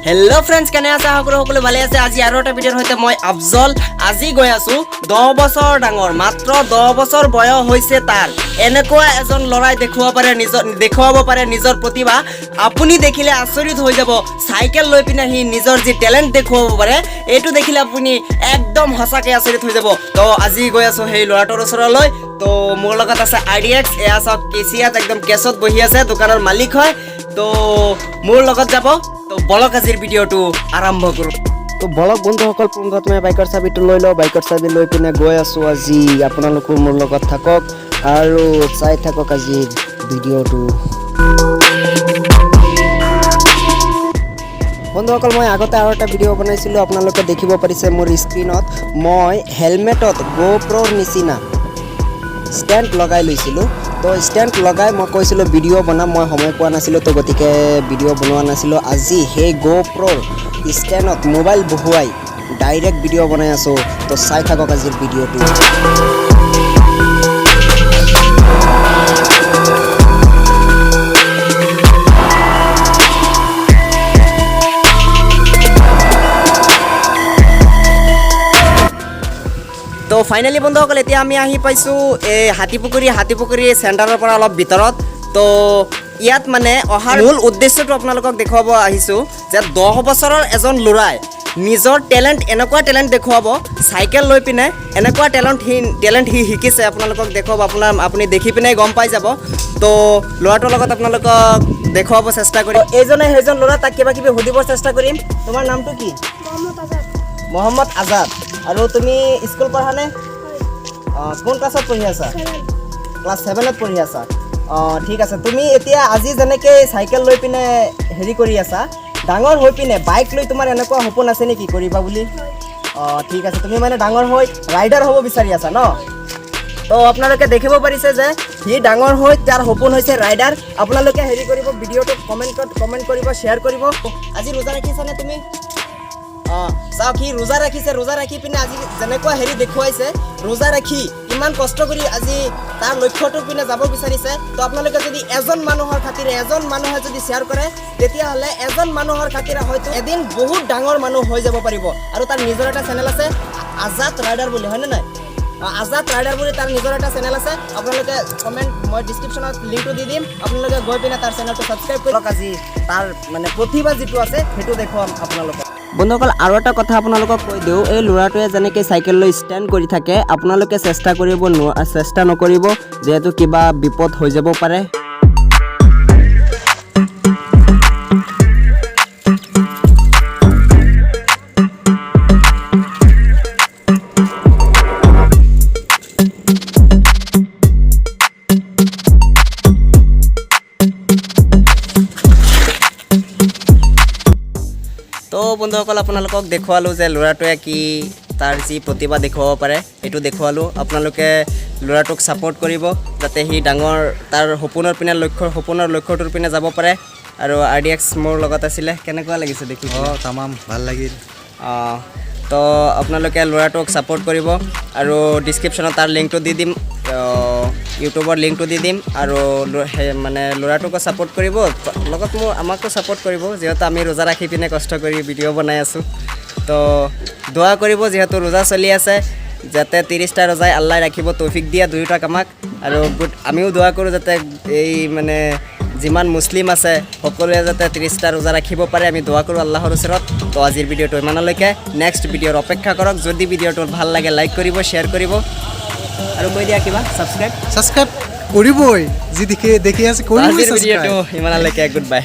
hello friends केने আছে সকলো ভালে আছে আজি আৰু এটা ভিডিওৰ হৈতে মই আফজল আজি গৈ আছো 10 বছৰ ডাঙৰ মাত্ৰ 10 বছৰ বয়স হৈছে তাৰ এনেকুৱা এজন লৰাই দেখুৱাব পাৰে নিজৰ প্ৰতিভা আপুনি দেখিলে আচৰিত হৈ যাব সাইকেল লৈ পিনে হি নিজৰ যি টেলেন্ট দেখুৱাব পাৰে এটো দেখিলে আপুনি একদম হসাকে আচৰিত হৈ যাব তো আজি গৈ আছো হেই লৰাটোৰ ওচৰলৈ তো মোৰ লগত আছে আইডিএক্স এয়া সব কেচিয়াত একদম কেছত বহি আছে দোকানৰ মালিক হয় তো মোৰ লগত যাব তো বলক আজিৰ ভিডিওটো আৰম্ভ কৰো তো বলক বন্ধুসকল প্ৰথমে বাইকৰ চাবিটো লৈ লও বাইকৰ চাবি লৈ পিনে গৈ আছো আজি আপোনালোকৰ মোৰ লগত থাকক আৰু চাই থাকক আজিৰ ভিডিওটো বন্ধুসকল মই আগতে আৰু এটা ভিডিও বনাইছিলো আপোনালোকে দেখিব পাৰিছে মোৰ স্ক্ৰিনত মই হেলমেটত GoPro নিচিনা স্ট্যান্ড লগাই লৈছিলো তো স্ট্যান্ড লগাই মই কৈছিলো ভিডিও বনাম মই সময় পোৱা নাছিলো তো গতিকে ভিডিও বনোৱা নাছিলো আজি হে GoPro স্ট্যান্ডত মোবাইল বহুৱাই ডাইৰেক্ট ভিডিও বনাই আছো তো চাই থাকক আজিৰ ভিডিওটো তো ফাইনালি বন্ধুসকল এতিয়া আমি আহি পাইছো এই হাতীপুকুৰী চেণ্টাৰৰ পৰা অলপ ভিতৰত তো ইয়াত মানে অহাৰ মূল উদ্দেশ্যটো আপোনালোকক দেখুৱাব আহিছো যে 10 বছৰৰ এজন লৰাই নিজৰ টেলেন্ট এনেকুৱা টেলেন্ট দেখুৱাব সাইকেল লৈ পিনে এনেকুৱা টেলেন্ট হি শিকিছে আপোনালোকক দেখুৱাব আপুনি দেখি পিনে গম পাই যাব তো লৰাটোৰ লগত আপোনালোকক দেখুৱাব চেষ্টা কৰিম এইজনে সেইজন লৰা তাক কিবা কিবি সুধিব চেষ্টা কৰিম তোমাৰ নামটো কি মোহাম্মদ আজাদ আৰু তুমি স্কুল পঢ়ানে কোন ক্লাছত পঢ়ি আছা ক্লাস 7ত পঢ়ি আছা ঠিক আছে তুমি এতিয়া আজি জনেকে সাইকেল লৈ পিনে হেৰি কৰি আছা ডাঙৰ হৈ পিনে বাইক লৈ তোমাৰ এনেকুৱা সপোন আছে নেকি কৰিবা বুলি ঠিক আছে তুমি মানে ডাঙৰ হৈ ৰাইডাৰ হ'ব বিচাৰি আছা ন তো আপোনালোকে দেখিব পাৰিছে যে হি ডাঙৰ হৈ তাৰ সপোন হৈছে ৰাইডাৰ আপোনালোকে হেৰি কৰিব ভিডিওটো কমেন্ট কৰিব শেয়াৰ কৰিব আজি ৰোজা ৰাখিছানে তুমি চাও কি ৰোজা ৰাখি পিনে আজি জনেকুৱা হেৰি দেখুৱাইছে ৰোজা ৰাখি ইমান কষ্ট কৰি আজি তাৰ লক্ষ্যটোৰ পিনে যাব বিচাৰিছে তো আপোনালোকে যদি এজন মানুহৰ খাতিৰে এজন মানুহে যদি শেয়াৰ কৰে তেতিয়া হলে এজন মানুহৰ খাতিৰে হয়তো এদিন বহুত ডাঙৰ মানুহ হৈ যাব পাৰিব আৰু তাৰ নিজৰ এটা চেনেল আছে আজাদ ৰাইডাৰ বুলি হয় না আজাদ ৰাইডাৰ বুলি তাৰ নিজৰ এটা চেনেল আছে আপোনালোকে কমেন্ট মই ডেসক্ৰিপচনত লিংকটো দি দিম আপোনালোকে গৈ পিনে তাৰ চেনেলটো সাবস্ক্ৰাইব কৰক আজি তাৰ মানে প্ৰতিভা যেটো আছে হেতু দেখুৱাম আপোনালোকক বন্ধুসকল আৰু এটা কথা আপোনালোকক কৈ দিওঁ এই লৰাটোৱে যেনেকৈ সাইকেল লৈ ষ্টেণ্ড কৰি থাকে আপোনালোকে চেষ্টা নকৰিব যেহেতু কিবা বিপদ হৈ যাব পাৰে তো বন্ধুসকল আপোনালোকক দেখুৱালো যে লৰাটোৱে কি তাৰ যি প্ৰতিভা দেখুৱাব পাৰে এটো দেখুৱালো আপোনালোকে লৰাটোক সাপোৰ্ট কৰিব যাতে হি ডাঙৰ তাৰ সপোনৰ লক্ষ্যটোৰ পিনে যাব পাৰে আৰু আইডিএক্স মোৰ লগত আছিল কেনেকুৱা লাগিছে দেখি তামাম ভাল লাগিল তো আপোনালোকে লৰাটোক সাপোৰ্ট কৰিব আৰু ডেসক্ৰিপচনত তাৰ লিংকটো দি দিম ইউটিউবৰ লিংকটো দি দিম আৰু মানে লৰাটোক সাপোৰ্ট কৰিব লগত আমাকো সাপোৰ্ট কৰিব যেহেতু আমি ৰোজা ৰাখি পিনে কষ্ট কৰি ভিডিও বনাই আছো তো দোয়া কৰিব যেহেতু ৰোজা চলি আছে যাতে 30টা ৰোজাই আল্লাহ ৰাখিব তৌফিক দিয়া দুইটা কামাক আৰু আমিও দোয়া কৰো যাতে এই মানে যিমান মুসলিম আছে সকলোৱে যাতে 30টা ৰোজা ৰাখিব পাৰে আমি দোয়া কৰো আল্লাহৰ ওচৰত তো আজিৰ ভিডিওটো ইমানলৈকে নেক্সট ভিডিওৰ অপেক্ষা কৰক যদি ভিডিওটো ভাল লাগে লাইক কৰিব শেয়াৰ কৰিব আৰু কৈ দিয়া কিবা সাবস্ক্ৰাইব কৰিবই যি দেখি আছে কৰিবই আজিৰ ভিডিওটো ইমানলৈকে গুড বাই